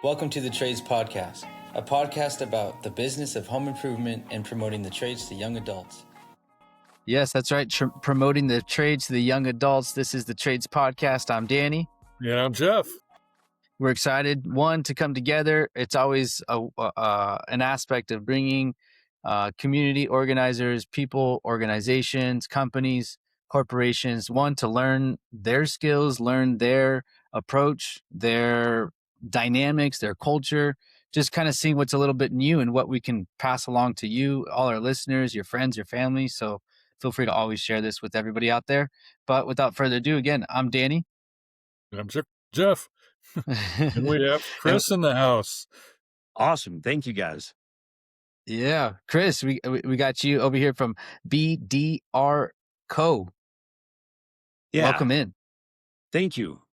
Welcome to the Trades Podcast, a podcast about the business of home improvement and promoting the trades to young adults. Yes, that's right. Promoting the trades to the young adults. This is the Trades Podcast. I'm Danny. Yeah, I'm Jeff. We're excited, to come together. It's always an aspect of bringing community organizers, people, organizations, companies, corporations, to learn their skills, learn their approach, their dynamics, their culture, just kind of seeing what's a little bit new and what we can pass along to you, all our listeners, your friends, your family. So feel free to always share this with everybody out there. But without further ado, again, I'm Danny. And I'm Jeff. And we have Chris in the house. Awesome. Thank you, guys. Yeah. Chris, we got you over here from BDR Co. Yeah. Welcome in. Thank you.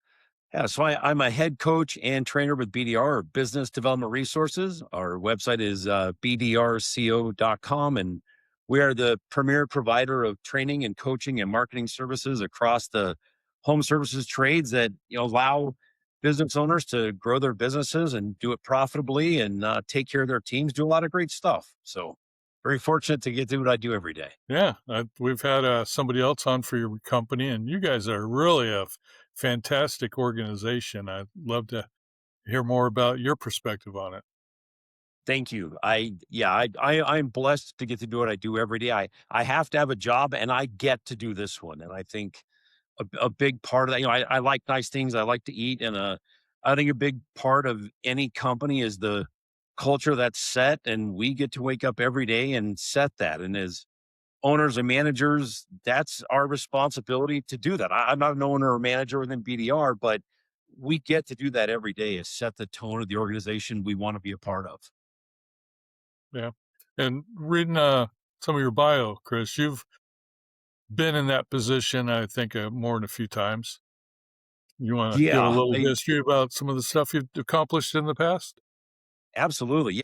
Yeah, so I'm a head coach and trainer with BDR, or Business Development Resources. Our website is bdrco.com, and we are the premier provider of training and coaching and marketing services across the home services trades that allow business owners to grow their businesses and do it profitably and take care of their teams, do a lot of great stuff. So very fortunate to get to do what I do every day. Yeah, we've had somebody else on for your company, and you guys are really a fantastic organization. I'd love to hear more about your perspective on it. Thank you. I'm blessed to get to do what I do every day. I have to have a job, and I get to do this one. And I think a big part of that, I like nice things. I like to eat. And I think a big part of any company is the culture that's set, and we get to wake up every day and set that. And as owners and managers, that's our responsibility to do that. I'm not an owner or manager within BDR, but we get to do that every day, is set the tone of the organization we want to be a part of. Yeah. And reading some of your bio, Chris, you've been in that position, I think, more than a few times. You want to give a little history about some of the stuff you've accomplished in the past? Absolutely. Yeah.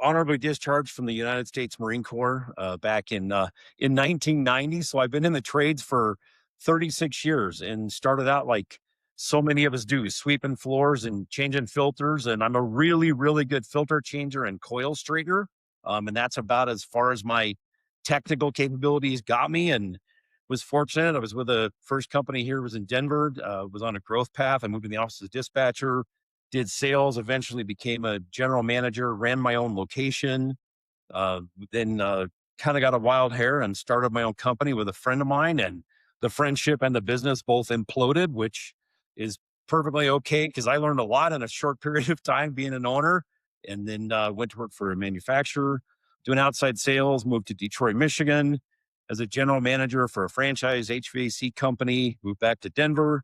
Honorably discharged from the United States Marine Corps back in 1990. So I've been in the trades for 36 years and started out like so many of us do, sweeping floors and changing filters. And I'm a really, really good filter changer and coil straightener. And that's about as far as my technical capabilities got me, and was fortunate. I was with the first company here, was in Denver, was on a growth path. I moved to the office as dispatcher, did sales, eventually became a general manager, ran my own location, then kind of got a wild hair and started my own company with a friend of mine, and the friendship and the business both imploded, which is perfectly okay because I learned a lot in a short period of time being an owner, and then went to work for a manufacturer, doing outside sales, moved to Detroit, Michigan as a general manager for a franchise HVAC company, moved back to Denver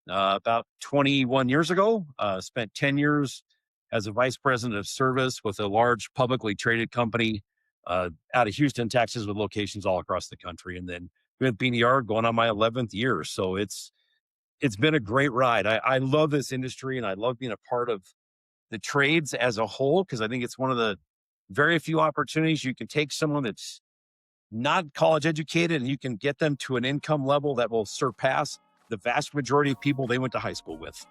about 21 years ago, spent 10 years as a vice president of service with a large publicly traded company out of Houston, Texas, with locations all across the country. And then with BDR going on my 11th year. So it's been a great ride. I love this industry, and I love being a part of the trades as a whole, because I think it's one of the very few opportunities you can take someone that's not college educated and you can get them to an income level that will surpass the vast majority of people they went to high school with.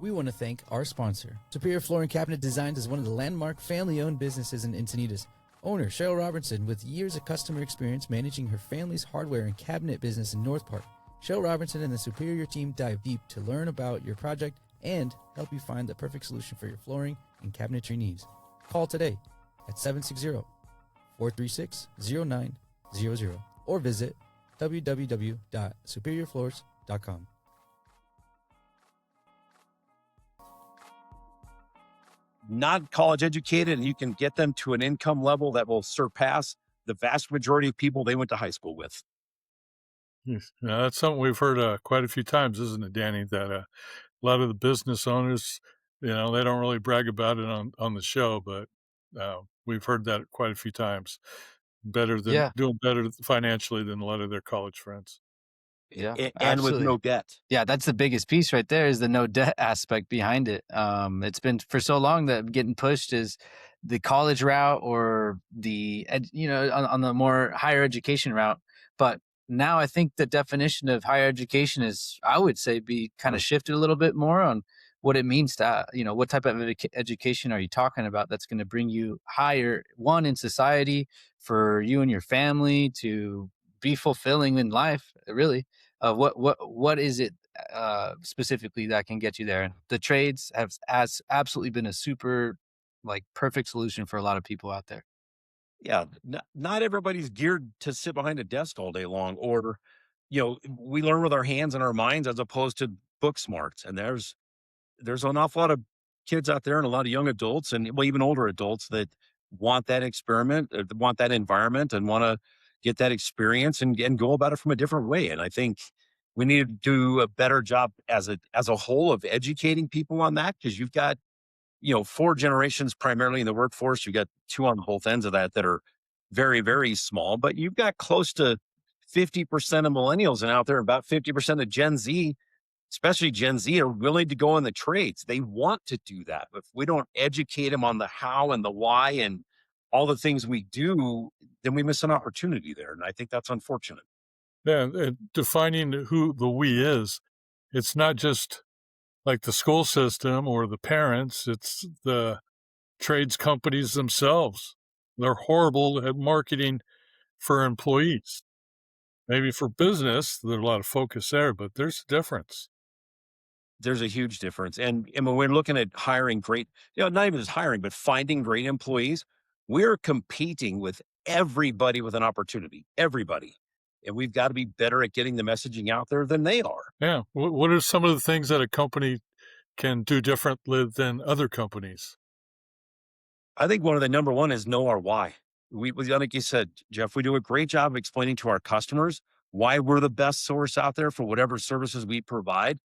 We want to thank our sponsor. Superior Flooring Cabinet Designs is one of the landmark family-owned businesses in Encinitas. Owner Cheryl Robertson, with years of customer experience managing her family's hardware and cabinet business in North Park. Cheryl Robertson and the Superior team dive deep to learn about your project and help you find the perfect solution for your flooring and cabinetry needs. Call today at 760-436-0900 or visit www.superiorfloors.com. Not college educated, and you can get them to an income level that will surpass the vast majority of people they went to high school with. Yes. Yeah, that's something we've heard quite a few times, isn't it, Danny? That a lot of the business owners, they don't really brag about it on the show, but we've heard that quite a few times. Doing better financially than a lot of their college friends. Yeah, and with no debt. Yeah, that's the biggest piece right there, is the no debt aspect behind it. It's been for so long that getting pushed is the college route or the on the more higher education route. But now I think the definition of higher education is, I would say, be kind of shifted a little bit more on what it means to, what type of education are you talking about that's going to bring you higher, one, in society, for you and your family to be fulfilling in life, really. What is it specifically that can get you there? And the trades has absolutely been a super, like, perfect solution for a lot of people out there. Yeah, not everybody's geared to sit behind a desk all day long, or, we learn with our hands and our minds as opposed to book smarts. And there's an awful lot of kids out there and a lot of young adults and, well, even older adults that want that experiment, want that environment, and want to get that experience and go about it from a different way. And I think we need to do a better job as a whole of educating people on that, because you've got, four generations primarily in the workforce. You've got two on both ends of that are very, very small, but you've got close to 50% of millennials and out there, about 50% of Gen Z, especially Gen Z, are willing to go in the trades. They want to do that. But if we don't educate them on the how and the why and all the things we do, then we miss an opportunity there. And I think that's unfortunate. Yeah, and defining who the we is, it's not just like the school system or the parents, it's the trades companies themselves. They're horrible at marketing for employees. Maybe for business, there's a lot of focus there, but there's a difference. There's a huge difference. And when we're looking at hiring great, not even just hiring, but finding great employees, we're competing with everybody with an opportunity, everybody. And we've got to be better at getting the messaging out there than they are. Yeah. What are some of the things that a company can do differently than other companies? I think one of the number one is know our why. Like you said, Jeff, we do a great job of explaining to our customers why we're the best source out there for whatever services we provide.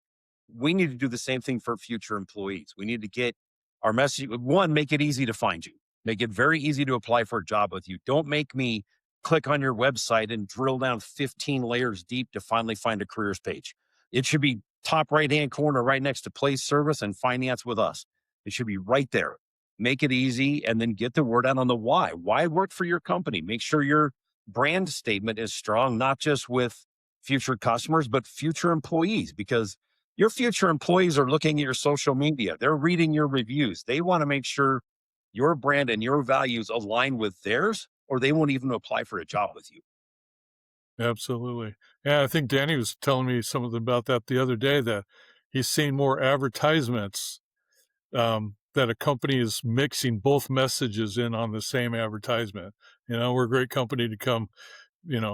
We need to do the same thing for future employees. We need to get our message. One, make it easy to find you. Make it very easy to apply for a job with you. Don't make me click on your website and drill down 15 layers deep to finally find a careers page. It should be top right-hand corner, right next to place service and finance with us. It should be right there. Make it easy, and then get the word out on the why. Why work for your company? Make sure your brand statement is strong, not just with future customers, but future employees, because your future employees are looking at your social media. They're reading your reviews. They want to make sure your brand and your values align with theirs, or they won't even apply for a job with you. Absolutely. Yeah, I think Danny was telling me something about that the other day, that he's seen more advertisements that a company is mixing both messages in on the same advertisement. We're a great company to come,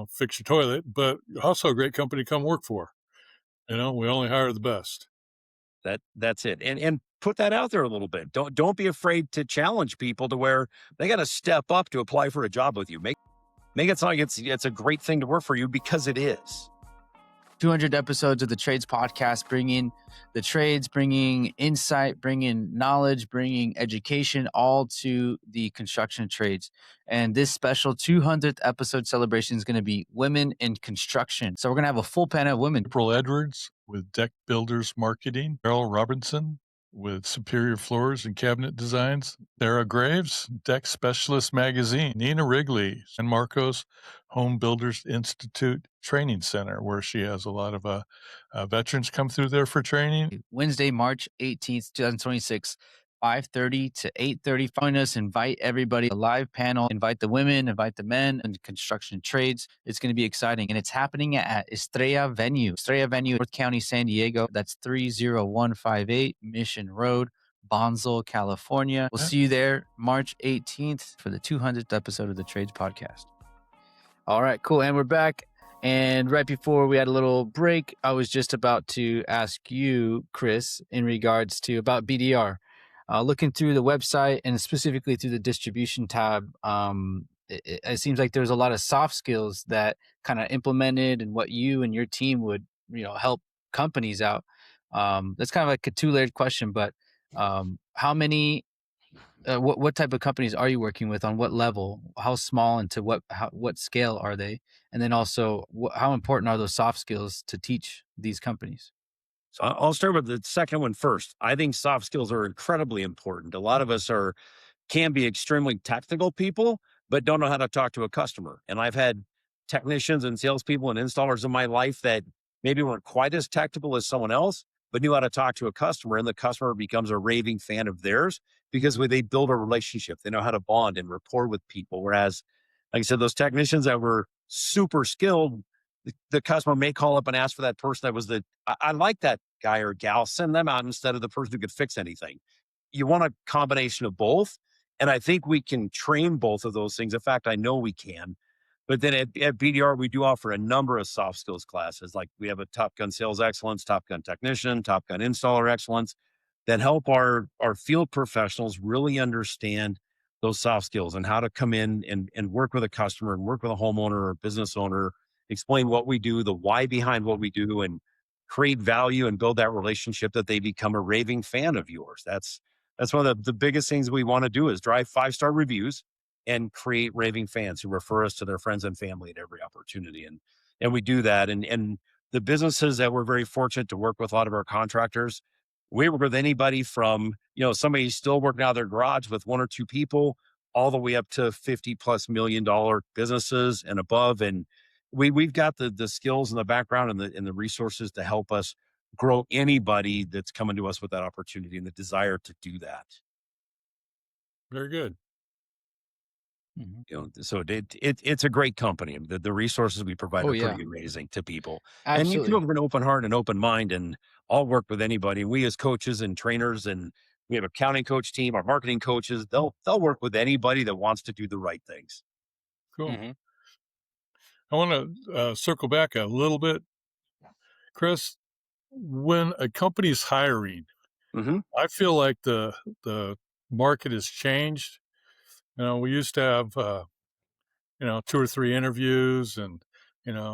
fix your toilet, but also a great company to come work for. We only hire the best. That's it. And put that out there a little bit. Don't be afraid to challenge people to where they got to step up to apply for a job with you. Make it sound like it's a great thing to work for you, because it is. 200 episodes of the Trades Podcast, bringing the trades, bringing insight, bringing knowledge, bringing education, all to the construction trades. And this special 200th episode celebration is going to be Women in Construction. So we're going to have a full panel of women. April Edwards with Deck Builders Marketing, Carol Robinson with Superior Floors and Cabinet Designs, Sarah Graves, Deck Specialist Magazine, Nina Wrigley, and Marcos Home Builders Institute Training Center, where she has a lot of veterans come through there for training. Wednesday, March 18th, 2026, 5:30 to 8:30. Join us, invite everybody, a live panel, invite the women, invite the men, and construction trades. It's going to be exciting. And it's happening at Estrella Venue, North County, San Diego. That's 30158 Mission Road, Bonsall, California. We'll see you there March 18th for the 200th episode of the Trades Podcast. All right, cool. And we're back. And right before we had a little break, I was just about to ask you, Chris, in regards to about BDR. Looking through the website and specifically through the distribution tab, it seems like there's a lot of soft skills that kind of implemented and what you and your team would, help companies out. That's kind of like a two-layered question, but how many, what type of companies are you working with, on what level, how small, and to what scale are they? And then also, how important are those soft skills to teach these companies? So I'll start with the second one first. I think soft skills are incredibly important. A lot of us can be extremely technical people, but don't know how to talk to a customer. And I've had technicians and salespeople and installers in my life that maybe weren't quite as technical as someone else, but knew how to talk to a customer, and the customer becomes a raving fan of theirs because when they build a relationship, they know how to bond and rapport with people. Whereas, like I said, those technicians that were super skilled, the customer may call up and ask for that person that was I like that guy or gal, send them out instead of the person who could fix anything. You want a combination of both. And I think we can train both of those things. In fact, I know we can. But then at BDR, we do offer a number of soft skills classes. Like we have a Top Gun Sales Excellence, Top Gun Technician, Top Gun Installer Excellence that help our field professionals really understand those soft skills and how to come in and work with a customer and work with a homeowner or a business owner, explain what we do, the why behind what we do, and create value and build that relationship that they become a raving fan of yours. That's one of the biggest things we want to do is drive 5-star reviews and create raving fans who refer us to their friends and family at every opportunity. And we do that. And the businesses that we're very fortunate to work with, a lot of our contractors, we work with anybody from, somebody still working out of their garage with 1 or 2 people, all the way up to $50+ million businesses and above. And we've got the skills and the background and the resources to help us grow anybody that's coming to us with that opportunity and the desire to do that. Very good. So it's a great company. The resources we provide are pretty amazing to people. Absolutely. And you can have an open heart and open mind, and I'll work with anybody. We as coaches and trainers, and we have a accounting coach team, our marketing coaches, they'll work with anybody that wants to do the right things. Cool. I want to circle back a little bit, Chris. When a company's hiring, I feel like the market has changed. We used to have 2 or 3 interviews and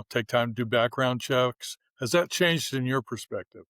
take time to do background checks. Has that changed in your perspective?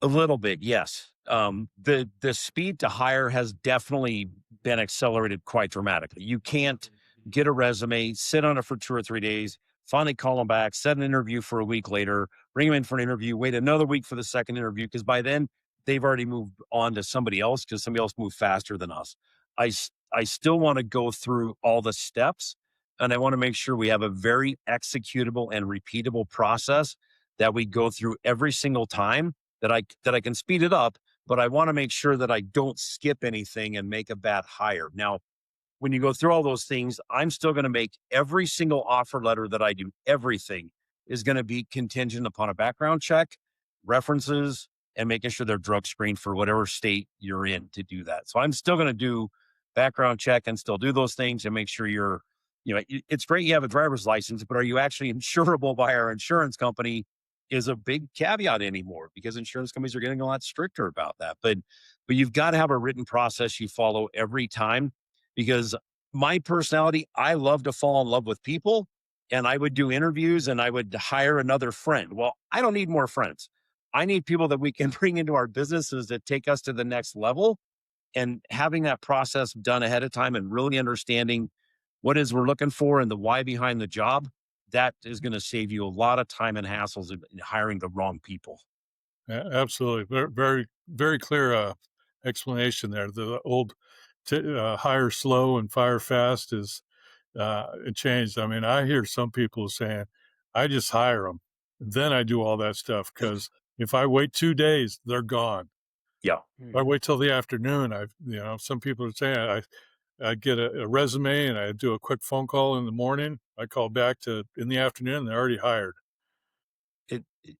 A little bit, yes. The speed to hire has definitely been accelerated quite dramatically. You can't get a resume, sit on it for 2 or 3 days, finally call them back, set an interview for a week later, bring them in for an interview, wait another week for the second interview, because by then they've already moved on to somebody else because somebody else moved faster than us. I still want to go through all the steps, and I want to make sure we have a very executable and repeatable process that we go through every single time, that I can speed it up, but I want to make sure that I don't skip anything and make a bad hire. Now, when you go through all those things, I'm still going to make every single offer letter that I do, everything is going to be contingent upon a background check, references, and making sure they're drug screened for whatever state you're in to do that. So I'm still going to do background check and still do those things and make sure it's great you have a driver's license, but are you actually insurable by our insurance company is a big caveat anymore, because insurance companies are getting a lot stricter about that. But you've got to have a written process you follow every time, because my personality, I love to fall in love with people, and I would do interviews and I would hire another friend. Well, I don't need more friends. I need people that we can bring into our businesses that take us to the next level, and having that process done ahead of time and really understanding what it is we're looking for and the why behind the job, that is going to save you a lot of time and hassles in hiring the wrong people. Yeah, absolutely. Very, very, very clear explanation there. The old hire slow and fire fast is it changed. I mean, I hear some people saying, I just hire them. Then I do all that stuff, because if I wait 2 days, they're gone. Yeah. If I wait till the afternoon, some people are saying I get a resume and I do a quick phone call in the morning. I call back in the afternoon, they're already hired.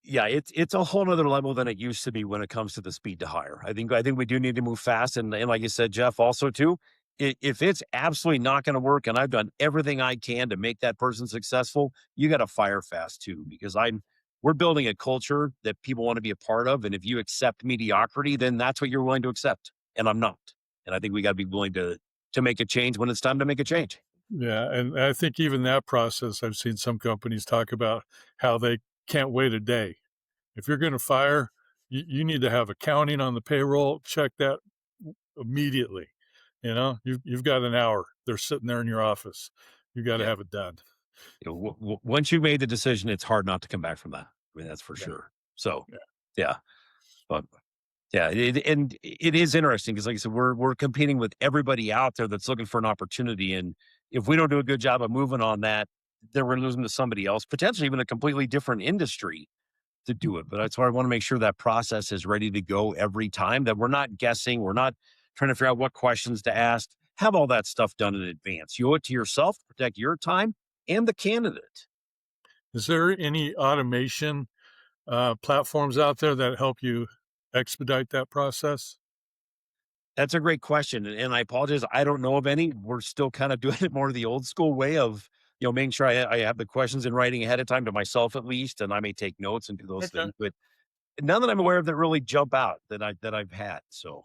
It's a whole nother level than it used to be when it comes to the speed to hire. I think we do need to move fast. And like you said, Jeff, also too, if it's absolutely not going to work and I've done everything I can to make that person successful, you got to fire fast too, because we're building a culture that people want to be a part of. And if you accept mediocrity, then that's what you're willing to accept. And I'm not. And I think we got to be willing to make a change when it's time to make a change. Yeah. And I think even that process, I've seen some companies talk about how they can't wait a day. If you're going to fire, you need to have accounting on the payroll, check that immediately. You've got an hour. They're sitting there in your office. You got to have it done. Once you made the decision, it's hard not to come back from that. I mean, that's for sure. So, but it is interesting, because like I said, we're competing with everybody out there that's looking for an opportunity. And if we don't do a good job of moving on that, then we're going to lose them to somebody else, potentially even a completely different industry to do it. But that's why I want to make sure that process is ready to go every time, that we're not guessing. We're not trying to figure out what questions to ask. Have all that stuff done in advance. You owe it to yourself to protect your time and the candidate. Is there any automation platforms out there that help you expedite that process? That's a great question. And I apologize. I don't know of any. We're still kind of doing it more the old school way of, making sure I have the questions in writing ahead of time to myself at least, and I may take notes and do those Okay. things. But none that I'm aware of that really jump out that I've had. So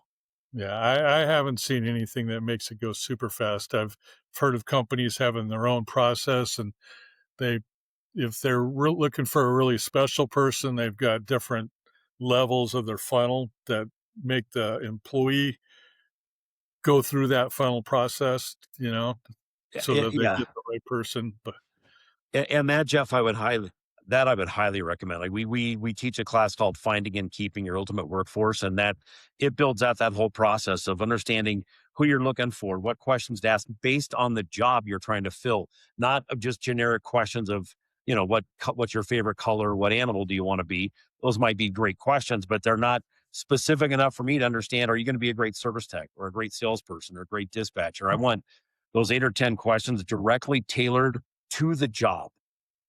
Yeah, I haven't seen anything that makes it go super fast. I've heard of companies having their own process, and they, if they're looking for a really special person, they've got different levels of their funnel that make the employee go through that funnel process, so that they yeah. get the right person. But And that, Jeff, I would highly recommend. Like we teach a class called Finding and Keeping Your Ultimate Workforce, and that it builds out that whole process of understanding who you're looking for, what questions to ask based on the job you're trying to fill, not of just generic questions of, what's your favorite color, what animal do you want to be? Those might be great questions, but they're not specific enough for me to understand. Are you going to be a great service tech or a great salesperson or a great dispatcher? I want those 8 or 10 questions directly tailored to the job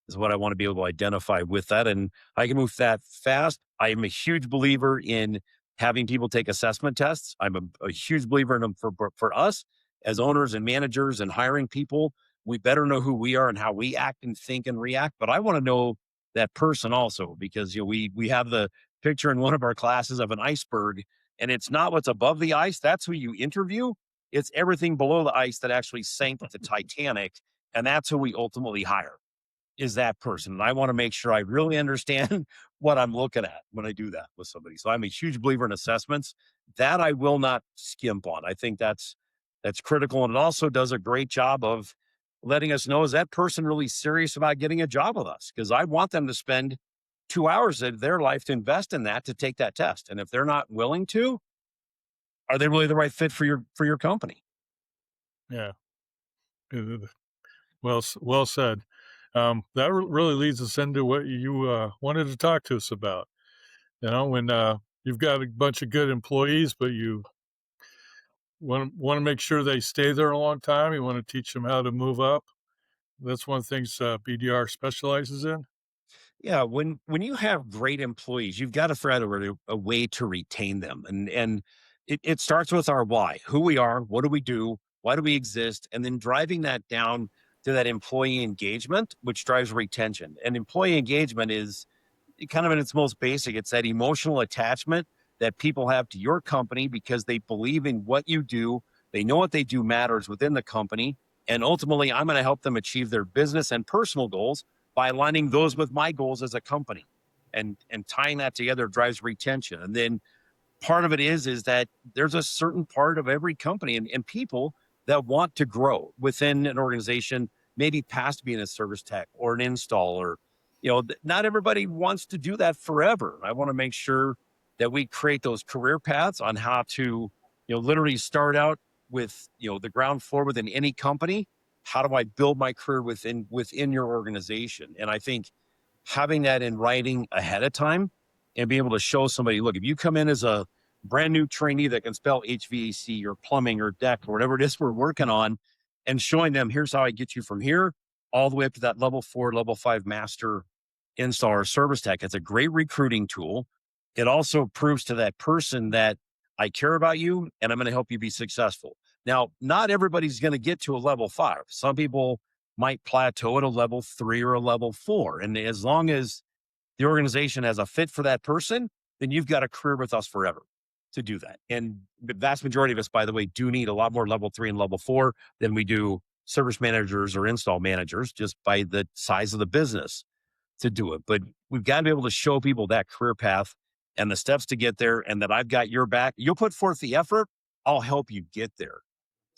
is what I want to be able to identify with that. And I can move that fast. I am a huge believer in having people take assessment tests. I'm a huge believer in them for us as owners and managers and hiring people. We better know who we are and how we act and think and react. But I want to know that person also, because we have the picture in one of our classes of an iceberg, and it's not what's above the ice. That's who you interview. It's everything below the ice that actually sank the Titanic. And that's who we ultimately hire, is that person. And I want to make sure I really understand what I'm looking at when I do that with somebody. So I'm a huge believer in assessments that I will not skimp on. I think that's critical. And it also does a great job of letting us know, is that person really serious about getting a job with us? Because I want them to spend 2 hours of their life to invest in that, to take that test. And if they're not willing to, are they really the right fit for your company? yeah, well said. That really leads us into what you wanted to talk to us about. When you've got a bunch of good employees, but you want to make sure they stay there a long time. You want to teach them how to move up. That's one of the things BDR specializes in. Yeah, when you have great employees, you've got to figure out a way to retain them. And it starts with our why, who we are, what do we do, why do we exist, and then driving that down to that employee engagement, which drives retention. And employee engagement is kind of in its most basic. It's that emotional attachment that people have to your company because they believe in what you do. They know what they do matters within the company. And ultimately, I'm going to help them achieve their business and personal goals by aligning those with my goals as a company. And tying that together drives retention. And then part of it is that there's a certain part of every company and people that want to grow within an organization, maybe past being a service tech or an installer. Not everybody wants to do that forever. I want to make sure that we create those career paths on how to, literally start out with, the ground floor within any company. How do I build my career within your organization? And I think having that in writing ahead of time and be able to show somebody, look, if you come in as a brand new trainee that can spell HVAC or plumbing or deck or whatever it is we're working on, and showing them, here's how I get you from here all the way up to that level 4, level 5 master installer service tech. It's a great recruiting tool. It also proves to that person that I care about you and I'm going to help you be successful. Now, not everybody's going to get to a level 5. Some people might plateau at a level 3 or a level 4. And as long as the organization has a fit for that person, then you've got a career with us forever to do that. And the vast majority of us, by the way, do need a lot more level 3 and level 4 than we do service managers or install managers, just by the size of the business to do it. But we've got to be able to show people that career path and the steps to get there, and that I've got your back. You'll put forth the effort, I'll help you get there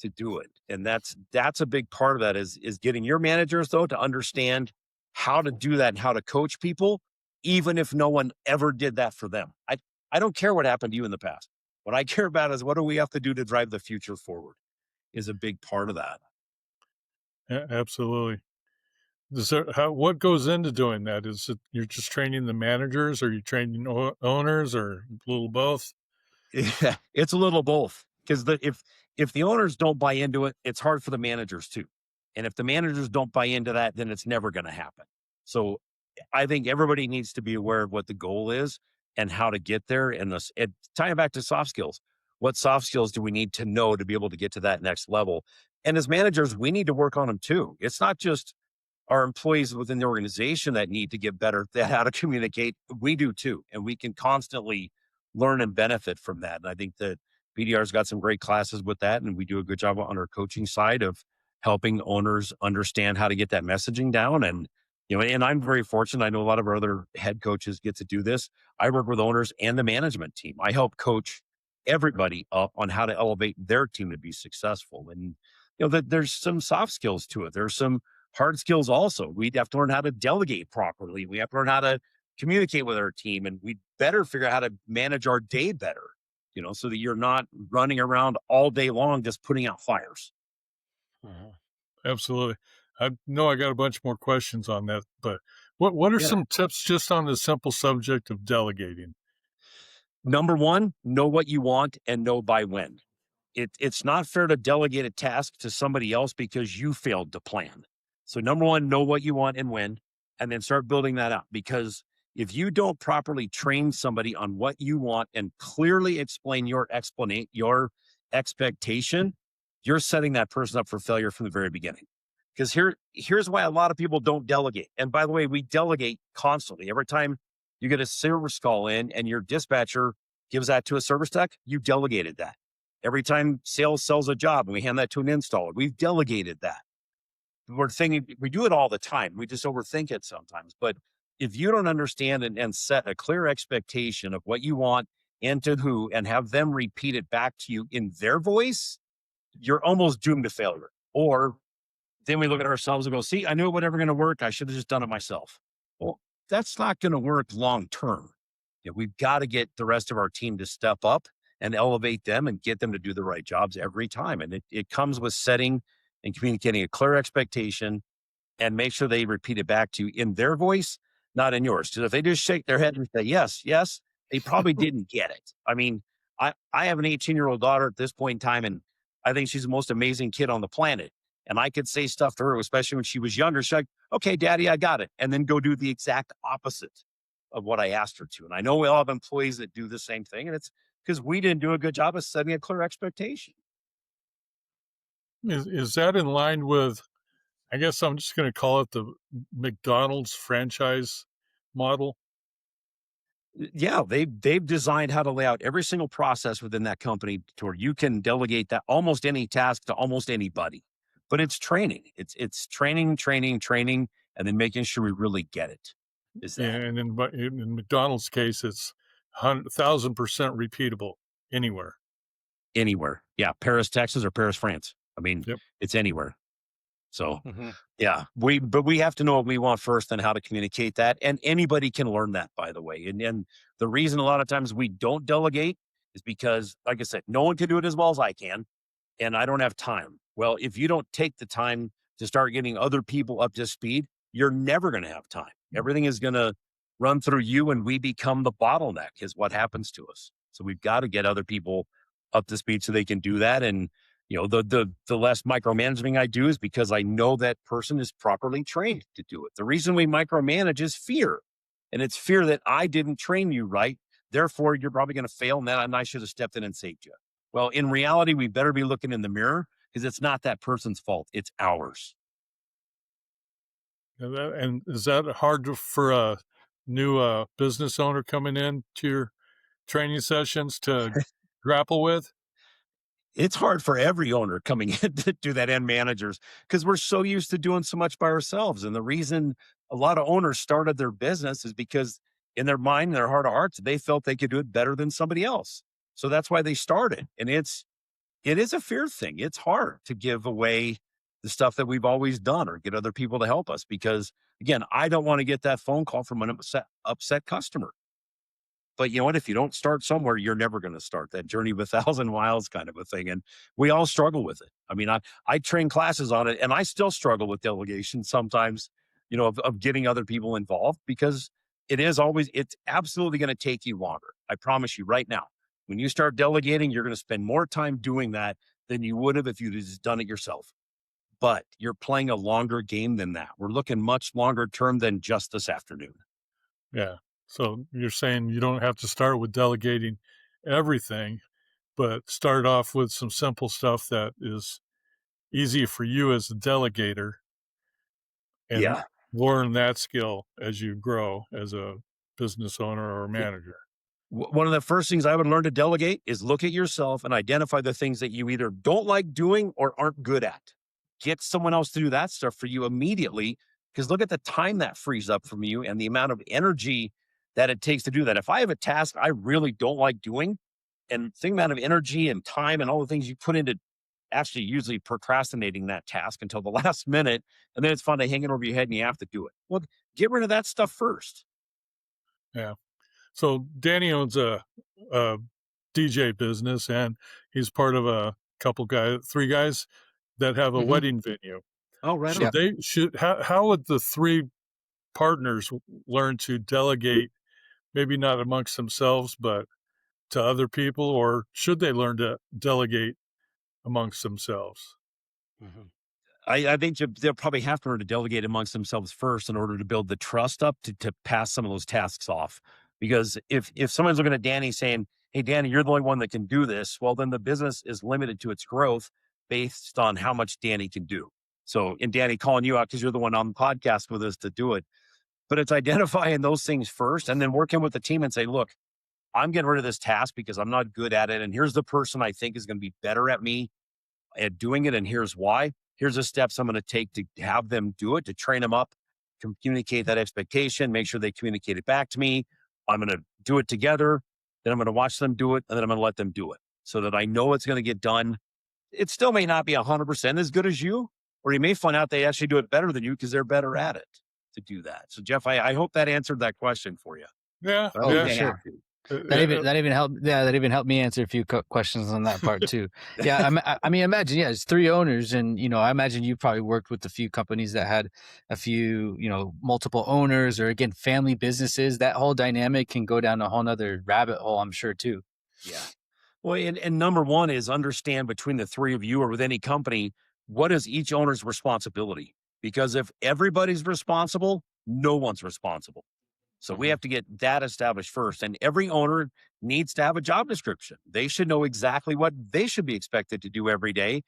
to do it. And that's a big part of that is getting your managers, though, to understand how to do that and how to coach people, even if no one ever did that for them. I don't care what happened to you in the past. What I care about is what do we have to do to drive the future forward is a big part of that. Yeah, absolutely. What goes into doing that? Is it you're just training the managers, or are you training owners, or a little both? Yeah, it's a little both, because if the owners don't buy into it, it's hard for the managers too. And if the managers don't buy into that, then it's never going to happen. So I think everybody needs to be aware of what the goal is and how to get there. And tying back to soft skills, what soft skills do we need to know to be able to get to that next level? And as managers, we need to work on them too. It's not just our employees within the organization that need to get better at how to communicate. We do too. And we can constantly learn and benefit from that. And I think that BDR's got some great classes with that. And we do a good job on our coaching side of helping owners understand how to get that messaging down. And, and I'm very fortunate. I know a lot of our other head coaches get to do this. I work with owners and the management team. I help coach everybody up on how to elevate their team to be successful. And, there's some soft skills to it. There's some hard skills also. We have to learn how to delegate properly. We have to learn how to communicate with our team, and we better figure out how to manage our day better, so that you're not running around all day long just putting out fires. Absolutely. I know I got a bunch more questions on that, but what are some tips just on the simple subject of delegating? Number one, know what you want and know by when. It's not fair to delegate a task to somebody else because you failed to plan. So number one, know what you want and when, and then start building that out. Because if you don't properly train somebody on what you want and clearly explain your expectation, you're setting that person up for failure from the very beginning. Because here's why a lot of people don't delegate. And by the way, we delegate constantly. Every time you get a service call in and your dispatcher gives that to a service tech, you delegated that. Every time sales sells a job and we hand that to an installer, we've delegated that. We're thinking we do it all the time. We just overthink it sometimes. But if you don't understand and set a clear expectation of what you want and to who, and have them repeat it back to you in their voice, you're almost doomed to failure. Or then we look at ourselves and go, see, I knew it was never going to work. I should have just done it myself. Well, that's not going to work long term. We've got to get the rest of our team to step up and elevate them and get them to do the right jobs every time. And it comes with setting and communicating a clear expectation, and make sure they repeat it back to you in their voice, not in yours. Because if they just shake their head and say, yes, yes, they probably didn't get it. I mean, I have an 18-year-old daughter at this point in time, and I think she's the most amazing kid on the planet. And I could say stuff to her, especially when she was younger. She's like, okay, daddy, I got it. And then go do the exact opposite of what I asked her to. And I know we all have employees that do the same thing. And it's because we didn't do a good job of setting a clear expectation. Is that in line with, I guess I'm just going to call it the McDonald's franchise model? Yeah, they've designed how to lay out every single process within that company to where you can delegate that almost any task to almost anybody. But it's training. It's training, and then making sure we really get it. Is that? Yeah, and in McDonald's case, it's 1,000% repeatable anywhere. Anywhere. Yeah, Paris, Texas, or Paris, France. I mean, It's anywhere. So, yeah, but we have to know what we want first and how to communicate that. And anybody can learn that, by the way. And the reason a lot of times we don't delegate is because, like I said, no one can do it as well as I can, and I don't have time. Well, if you don't take the time to start getting other people up to speed, you're never going to have time. Everything is going to run through you, and we become the bottleneck is what happens to us. So we've got to get other people up to speed so they can do that. And the less micromanaging I do is because I know that person is properly trained to do it. The reason we micromanage is fear. And it's fear that I didn't train you right. Therefore, you're probably going to fail, and I should have stepped in and saved you. Well, in reality, we better be looking in the mirror because it's not that person's fault. It's ours. And is that hard for a new business owner coming in to your training sessions to grapple with? It's hard for every owner coming in to do that, and managers, because we're so used to doing so much by ourselves. And the reason a lot of owners started their business is because in their mind, in their heart of hearts, they felt they could do it better than somebody else. So that's why they started. And it is a fear thing. It's hard to give away the stuff that we've always done or get other people to help us because, again, I don't want to get that phone call from an upset customer. But you know what? If you don't start somewhere, you're never going to start that journey of 1,000 miles kind of a thing. And we all struggle with it. I mean, I train classes on it, and I still struggle with delegation sometimes. of getting other people involved, because it's absolutely going to take you longer. I promise you right now, when you start delegating, you're going to spend more time doing that than you would have if you'd just done it yourself. But you're playing a longer game than that. We're looking much longer term than just this afternoon. Yeah. So you're saying you don't have to start with delegating everything, but start off with some simple stuff that is easy for you as a delegator, and Yeah. learn that skill as you grow as a business owner or manager. One of the first things I would learn to delegate is look at yourself and identify the things that you either don't like doing or aren't good at. Get someone else to do that stuff for you immediately, because look at the time that frees up from you and the amount of energy that it takes to do that. If I have a task I really don't like doing, and the amount of energy and time and all the things you put into actually usually procrastinating that task until the last minute, and then it's fun to hang it over your head and you have to do it. Well, get rid of that stuff first. Yeah. So Danny owns a DJ business, and he's part of a three guys that have a wedding venue. Oh, right. So they should, how would the three partners learn to delegate, maybe not amongst themselves, but to other people, or should they learn to delegate amongst themselves? I think they'll probably have to learn to delegate amongst themselves first in order to build the trust up to pass some of those tasks off. Because if someone's looking at Danny saying, hey, Danny, you're the only one that can do this, well, then the business is limited to its growth based on how much Danny can do. So, and Danny calling you out because you're the one on the podcast with us to do it. But it's identifying those things first and then working with the team and say, look, I'm getting rid of this task because I'm not good at it. And here's the person I think is going to be better at me at doing it. And here's why. Here's the steps I'm going to take to have them do it, to train them up, communicate that expectation, make sure they communicate it back to me. I'm going to do it together. Then I'm going to watch them do it. And then I'm going to let them do it so that I know it's going to get done. It still may not be 100% as good as you, or you may find out they actually do it better than you because they're better at it to do that. So Jeff, I hope that answered that question for you. Yeah. Sure. That even helped. Yeah, that even helped me answer a few questions on that part too. Yeah, I mean, imagine, it's three owners, and I imagine you probably worked with a few companies that had a few, multiple owners, or again, family businesses. That whole dynamic can go down a whole nother rabbit hole, I'm sure too. Yeah. Well, and number one is understand between the three of you or with any company, what is each owner's responsibility? Because if everybody's responsible, no one's responsible. So we have to get that established first. And every owner needs to have a job description. They should know exactly what they should be expected to do every day.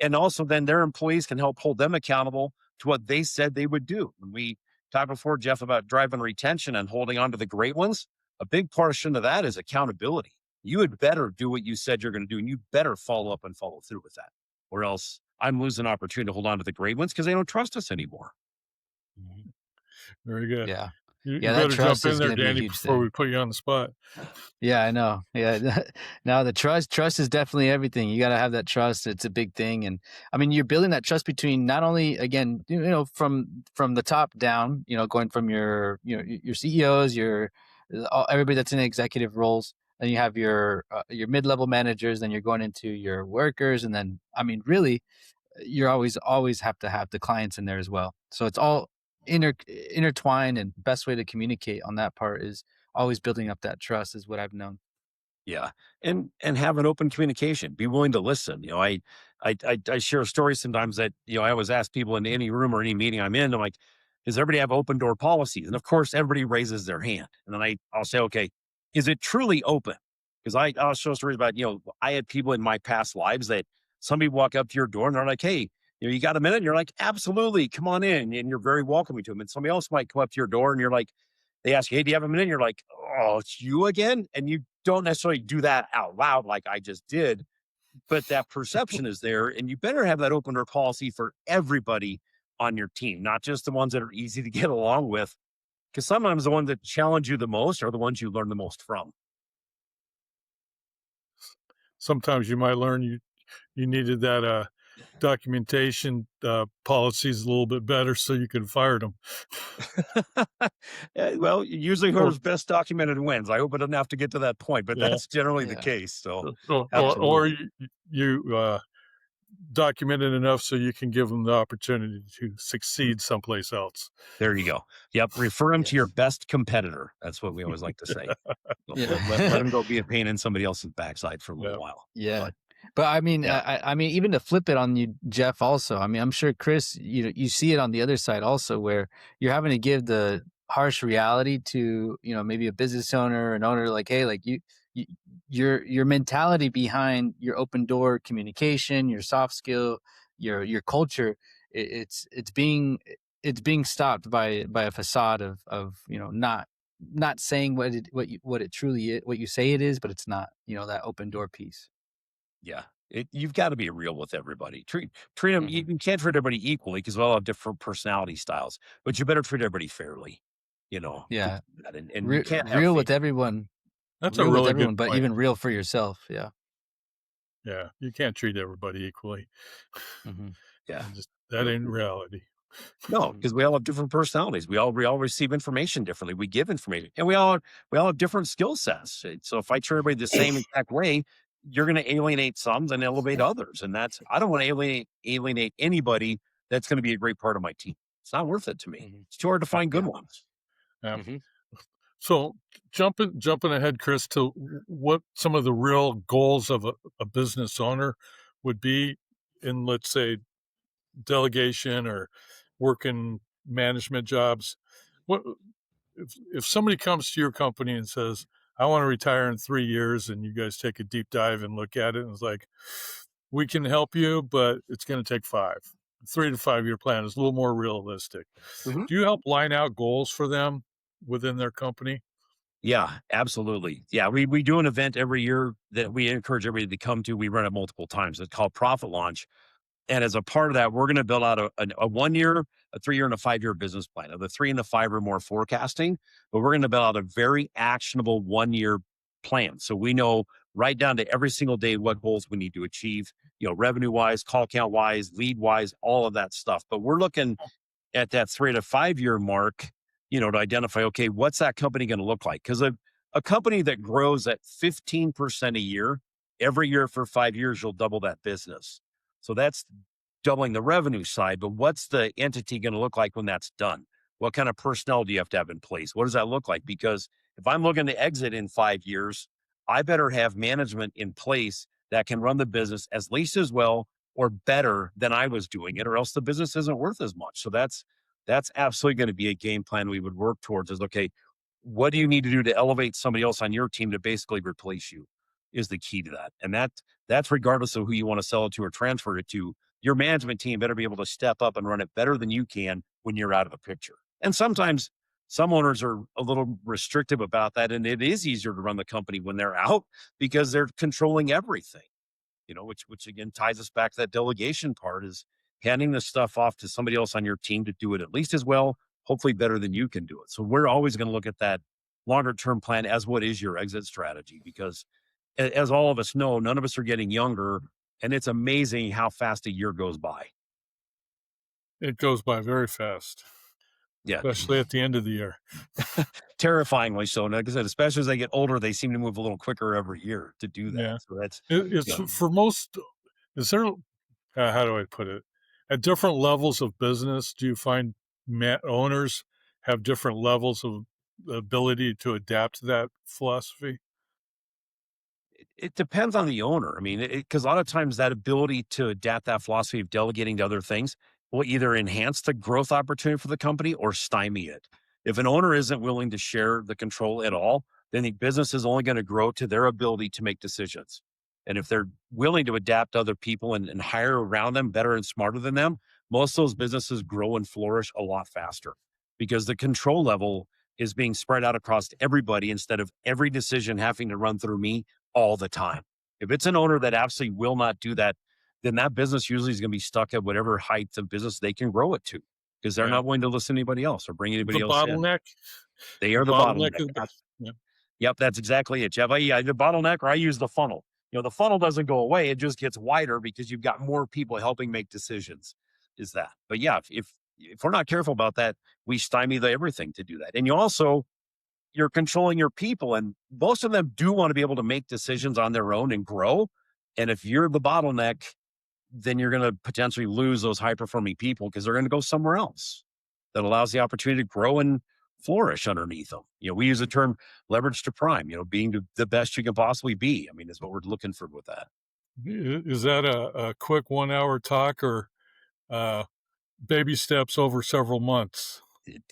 And also then their employees can help hold them accountable to what they said they would do. When we talked before, Jeff, about driving retention and holding on to the great ones, a big portion of that is accountability. You had better do what you said you're going to do, and you better follow up and follow through with that, or else I'm losing an opportunity to hold on to the great ones because they don't trust us anymore. Very good. Yeah. You better jump in there, Danny, before we put you on the spot. Yeah, I know. Yeah. Now the trust is definitely everything. You got to have that trust. It's a big thing. And I mean, you're building that trust between not only, again, from the top down, going from your CEOs, everybody that's in executive roles. Then you have your mid-level managers, then you're going into your workers. And then, I mean, really, you're always have to have the clients in there as well. So it's all intertwined, and best way to communicate on that part is always building up that trust, is what I've known. Yeah. And have an open communication, be willing to listen. I share stories sometimes that, I always ask people in any room or any meeting I'm in, I'm like, does everybody have open door policies? And of course, everybody raises their hand. And then I'll say, okay, is it truly open? Because I'll show stories about, I had people in my past lives that somebody walk up to your door and they're like, hey, you got a minute? And you're like, absolutely, come on in. And you're very welcoming to them. And somebody else might come up to your door and you're like, they ask you, hey, do you have a minute? And you're like, oh, it's you again? And you don't necessarily do that out loud like I just did, but that perception is there. And you better have that open door policy for everybody on your team, not just the ones that are easy to get along with. Because sometimes the ones that challenge you the most are the ones you learn the most from. Sometimes you might learn you needed that documentation policies a little bit better so you can fire them. Well, usually whoever's best documented wins. I hope it doesn't have to get to that point, but that's generally the case. So, or you documented enough so you can give them the opportunity to succeed someplace else. There you go. Yep. Refer them to your best competitor. That's what we always like to say. Let them go be a pain in somebody else's backside for a little while. Yeah. But I mean, Yeah. I mean, even to flip it on you, Jeff, also, I mean, I'm sure Chris, you see it on the other side also, where you're having to give the harsh reality to, maybe a business owner, an owner, like, hey, like your mentality behind your open door communication, your soft skill, your culture, it's being stopped by a facade of not saying what it truly is, what you say it is, but it's not, that open door piece. Yeah. You've got to be real with everybody. Treat them. You can't treat everybody equally because we all have different personality styles, but you better treat everybody fairly, Yeah. and you can't have real with everyone. That's a Real with really everyone, good but point. even real for yourself. Yeah. Yeah, you can't treat everybody equally. Yeah. That ain't reality. No, because we all have different personalities. We all receive information differently. We give information, and we all have different skill sets. So if I treat everybody the same exact way, you're going to alienate some and elevate others. And I don't want to alienate anybody that's going to be a great part of my team. It's not worth it to me. It's too hard to find good ones. Yeah. So jumping ahead, Chris, to what some of the real goals of a business owner would be in, let's say, delegation or working management jobs. What if somebody comes to your company and says, I want to retire in 3 years, and you guys take a deep dive and look at it, and it's like, we can help you, but it's going to take 5. 3 to 5 year plan is a little more realistic. Do you help line out goals for them within their company? Yeah, absolutely. Yeah, we do an event every year that we encourage everybody to come to. We run it multiple times. It's called Profit Launch. And as a part of that, we're going to build out a 1 year, a 3 year, and a 5 year business plan. Now, the 3 and the 5 are more forecasting, but we're going to build out a very actionable 1 year plan. So we know right down to every single day what goals we need to achieve, revenue wise, call count wise, lead wise, all of that stuff. But we're looking at that 3 to 5 year mark, to identify, okay, what's that company going to look like? Because a company that grows at 15% a year, every year for 5 years, you'll double that business. So that's doubling the revenue side, but what's the entity going to look like when that's done? What kind of personnel do you have to have in place? What does that look like? Because if I'm looking to exit in 5 years, I better have management in place that can run the business at least as well or better than I was doing it, or else the business isn't worth as much. So that's absolutely going to be a game plan we would work towards is, okay, what do you need to do to elevate somebody else on your team to basically replace you is the key to that. And that's regardless of who you want to sell it to or transfer it to. Your management team better be able to step up and run it better than you can when you're out of the picture. And sometimes some owners are a little restrictive about that. And it is easier to run the company when they're out because they're controlling everything, which again ties us back to that delegation part is handing the stuff off to somebody else on your team to do it at least as well, hopefully better than you can do it. So we're always going to look at that longer term plan as what is your exit strategy, because as all of us know, none of us are getting younger, and it's amazing how fast a year goes by. It goes by very fast. Yeah. Especially at the end of the year. Terrifyingly so. And like I said, especially as they get older, they seem to move a little quicker every year to do that. Yeah. So that's it's for most. Is there? How do I put it? At different levels of business, do you find owners have different levels of ability to adapt to that philosophy? It depends on the owner. I mean, because a lot of times that ability to adapt that philosophy of delegating to other things will either enhance the growth opportunity for the company or stymie it. If an owner isn't willing to share the control at all, then the business is only going to grow to their ability to make decisions. And if they're willing to adapt to other people and hire around them better and smarter than them, most of those businesses grow and flourish a lot faster because the control level is being spread out across everybody instead of every decision having to run through me all the time. If it's an owner that absolutely will not do that, then that business usually is going to be stuck at whatever height of business they can grow it to because they're not willing to listen to anybody else or bring anybody else bottleneck. in. They are the bottleneck. Yeah. Yep, that's exactly it, Jeff. The bottleneck, or I use the funnel. The funnel doesn't go away; it just gets wider because you've got more people helping make decisions. Is that? But yeah, if we're not careful about that, we stymie everything to do that. And you're controlling your people, and most of them do want to be able to make decisions on their own and grow. And if you're the bottleneck, then you're going to potentially lose those high performing people because they're going to go somewhere else that allows the opportunity to grow and flourish underneath them. We use the term leverage to prime, being the best you can possibly be. I mean, is what we're looking for with that. Is that a quick 1 hour talk or baby steps over several months?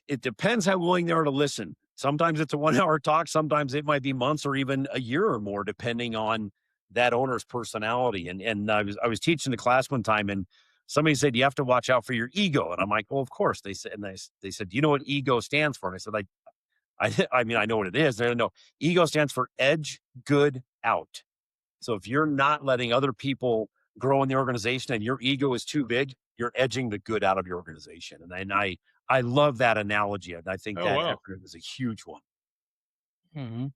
It depends how willing they are to listen. Sometimes it's a 1 hour talk. Sometimes it might be months or even a year or more, depending on that owner's personality. And I was teaching the class one time, and somebody said, you have to watch out for your ego. And I'm like, well, of course. They said, they said, do you know what ego stands for? And I said, I mean, I know what it is. They don't know. Ego stands for edge good out. So if you're not letting other people grow in the organization and your ego is too big, you're edging the good out of your organization. And I love that analogy. And I think that acronym is a huge one. Mm-hmm.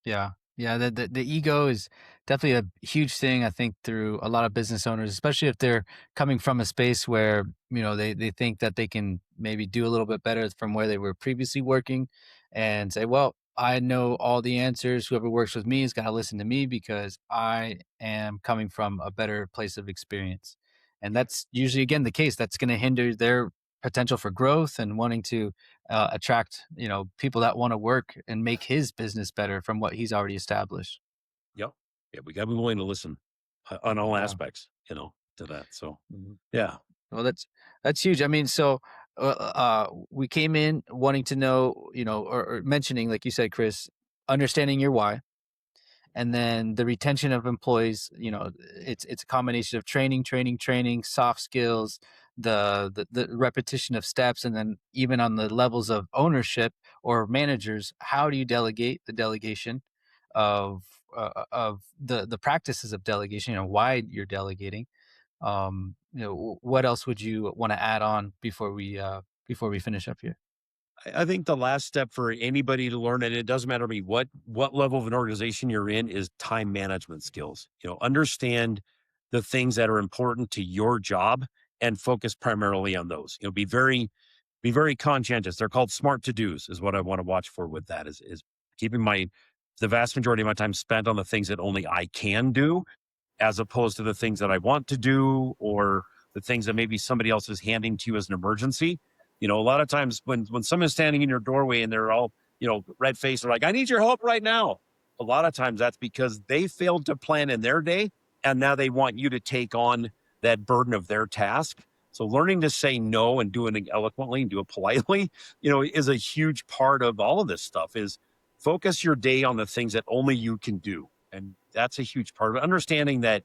Yeah. Yeah. The ego is definitely a huge thing, I think, through a lot of business owners, especially if they're coming from a space where, they think that they can maybe do a little bit better from where they were previously working, and say, well, I know all the answers. Whoever works with me is got to listen to me because I am coming from a better place of experience. And that's usually, again, the case. That's going to hinder their potential for growth and wanting to attract people that want to work and make his business better from what he's already established. Yep. Yeah, we got to be willing to listen on all aspects, to that. So yeah. Well, that's huge. I mean, so we came in wanting to know, or mentioning, like you said, Chris, understanding your why. And then the retention of employees, it's a combination of training, soft skills, the repetition of steps, and then even on the levels of ownership or managers, how do you delegate the delegation of the practices of delegation? Why you're delegating. What else would you want to add on before we finish up here? I think the last step for anybody to learn, and it doesn't matter to me what level of an organization you're in, is time management skills. Understand the things that are important to your job and focus primarily on those. Be very conscientious. They're called smart to-dos is what I want to watch for with that is keeping the vast majority of my time spent on the things that only I can do, as opposed to the things that I want to do or the things that maybe somebody else is handing to you as an emergency. A lot of times when someone's standing in your doorway and they're all, red faced, they're like, I need your help right now. A lot of times that's because they failed to plan in their day. And now they want you to take on that burden of their task. So learning to say no and doing it eloquently and do it politely, is a huge part of all of this stuff. Is focus your day on the things that only you can do. And that's a huge part of it. Understanding that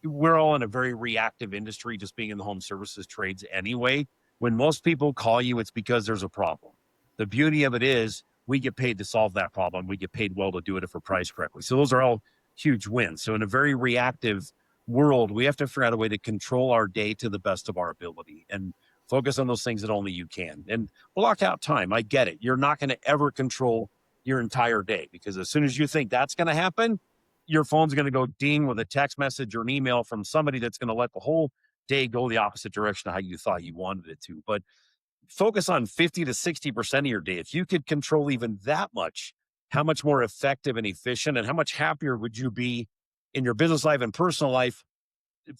we're all in a very reactive industry, just being in the home services trades anyway. When most people call you, it's because there's a problem. The beauty of it is we get paid to solve that problem. We get paid well to do it if we're priced correctly. So those are all huge wins. So in a very reactive world, we have to figure out a way to control our day to the best of our ability and focus on those things that only you can. And block out time. I get it. You're not going to ever control your entire day, because as soon as you think that's going to happen, your phone's going to go ding with a text message or an email from somebody that's going to let the whole day go the opposite direction of how you thought you wanted it to. But focus on 50 to 60% of your day. If you could control even that much, how much more effective and efficient and how much happier would you be in your business life and personal life,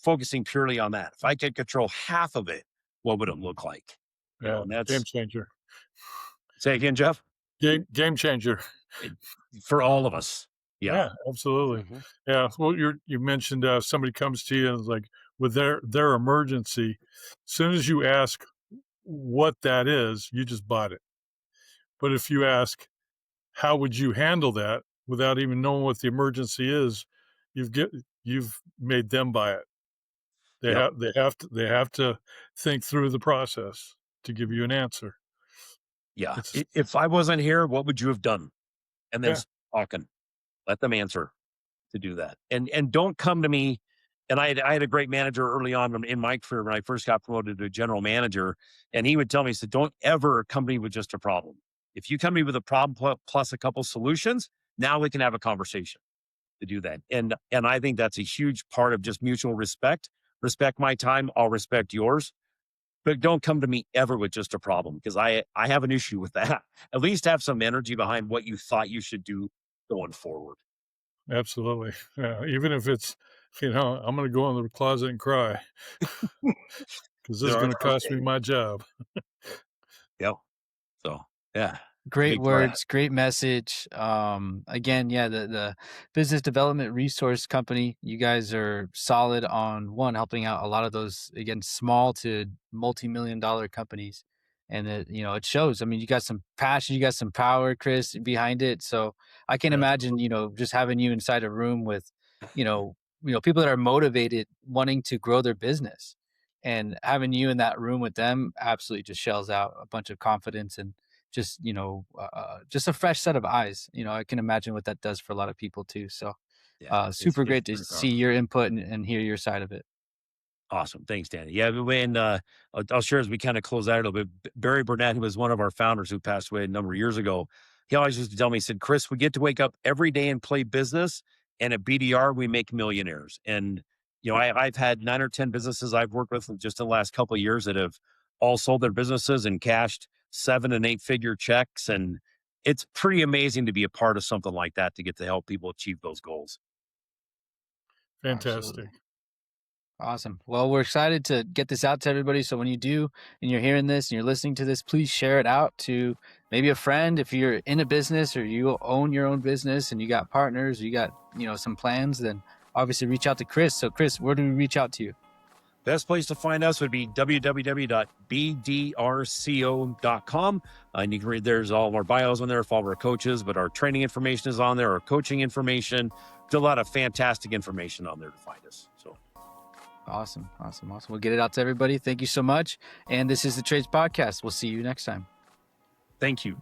focusing purely on that? If I could control half of it, what would it look like? Yeah, that's game changer. Say again, Jeff? Game changer for all of us. Yeah, absolutely. Mm-hmm. Yeah. Well, you mentioned somebody comes to you and is like with their emergency. As soon as you ask what that is, you just bought it. But if you ask, how would you handle that without even knowing what the emergency is, you've made them buy it. They have to think through the process to give you an answer. Yeah. If I wasn't here, what would you have done? And then talking. Let them answer to do that. And don't come to me. And I had a great manager early on in my career when I first got promoted to general manager. And he would tell me, he said, don't ever come to me with just a problem. If you come to me with a problem plus a couple solutions, now we can have a conversation to do that. And I think that's a huge part of just mutual respect. Respect my time. I'll respect yours. But don't come to me ever with just a problem, because I have an issue with that. At least have some energy behind what you thought you should do going forward. Absolutely. Yeah. Even if it's I'm going to go in the closet and cry because this is going to cost me my job. Yep. So, yeah. Great Big part. words, great message. Again, yeah, the business development resource company, you guys are solid on one, helping out a lot of those, again, small to multi-million-dollar companies. And it shows. I mean, you got some passion, you got some power, Chris, behind it. So I can imagine, just having you inside a room with, people that are motivated, wanting to grow their business, and having you in that room with them absolutely just shells out a bunch of confidence and just just a fresh set of eyes. I can imagine what that does for a lot of people too. So super great to see your input and hear your side of it. Awesome. Thanks, Danny. Yeah, and I'll share as we kind of close out a little bit. Barry Burnett, who was one of our founders who passed away a number of years ago, he always used to tell me, he said, Chris, we get to wake up every day and play business, and at BDR, we make millionaires. And, I've had 9 or 10 businesses I've worked with just in the last couple of years that have all sold their businesses and cashed 7 and 8 figure checks. And it's pretty amazing to be a part of something like that, to get to help people achieve those goals. Fantastic. Absolutely. Awesome. Well, we're excited to get this out to everybody. So when you do, and you're hearing this and you're listening to this, please share it out to maybe a friend. If you're in a business or you own your own business and you got partners, you got, some plans, then obviously reach out to Chris. So Chris, where do we reach out to you? Best place to find us would be www.bdrco.com. And you can read, there's all of our bios on there for all of our coaches, but our training information is on there, our coaching information. There's a lot of fantastic information on there to find us. So awesome. We'll get it out to everybody. Thank you so much. And this is the Trades Podcast. We'll see you next time. Thank you.